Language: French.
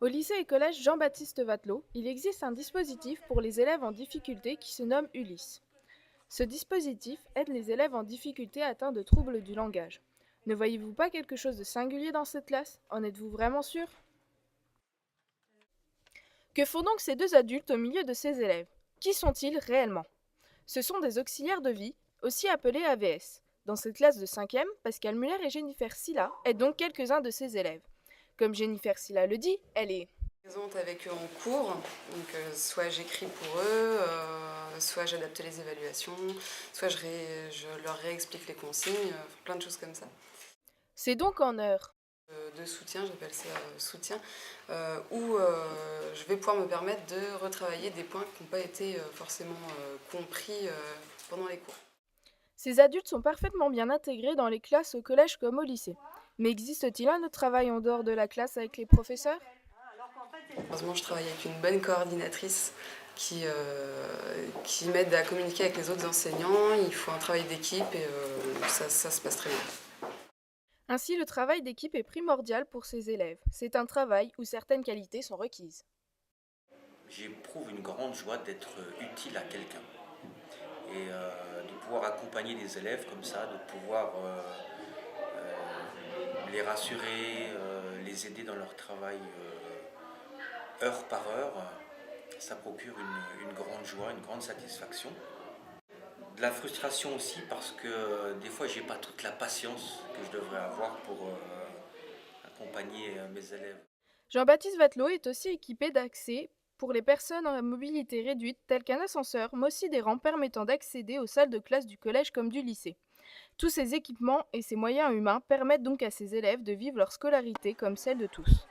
Au lycée et collège Jean-Baptiste Vatelot, il existe un dispositif pour les élèves en difficulté qui se nomme Ulysse. Ce dispositif aide les élèves en difficulté atteints de troubles du langage. Ne voyez-vous pas quelque chose de singulier dans cette classe? En êtes-vous vraiment sûr? Que font donc ces deux adultes au milieu de ces élèves? Qui sont-ils réellement? Ce sont des auxiliaires de vie, aussi appelés AVS. Dans cette classe de 5e, Pascal Muller et Jennifer Silla aident donc quelques-uns de ses élèves. Comme Jennifer Silla le dit, elle est Présente avec eux en cours, donc soit j'écris pour eux, soit j'adapte les évaluations, soit je leur réexplique les consignes, plein de choses comme ça. C'est donc en heure. De soutien, j'appelle ça soutien, où je vais pouvoir me permettre de retravailler des points qui n'ont pas été forcément compris pendant les cours. Ces adultes sont parfaitement bien intégrés dans les classes au collège comme au lycée. Mais existe-t-il un autre travail en dehors de la classe avec les professeurs? Heureusement, je travaille avec une bonne coordinatrice qui m'aide à communiquer avec les autres enseignants. Il faut un travail d'équipe et ça se passe très bien. Ainsi, le travail d'équipe est primordial pour ces élèves. C'est un travail où certaines qualités sont requises. J'éprouve une grande joie d'être utile à quelqu'un et de pouvoir accompagner des élèves comme ça, de pouvoir les rassurer, les aider dans leur travail heure par heure. Ça procure une grande joie, une grande satisfaction. De la frustration aussi parce que des fois j'ai pas toute la patience que je devrais avoir pour accompagner mes élèves. Jean-Baptiste Vatelot est aussi équipé d'accès pour les personnes à mobilité réduite, tels qu'un ascenseur, mais aussi des rampes permettant d'accéder aux salles de classe du collège comme du lycée. Tous ces équipements et ces moyens humains permettent donc à ces élèves de vivre leur scolarité comme celle de tous.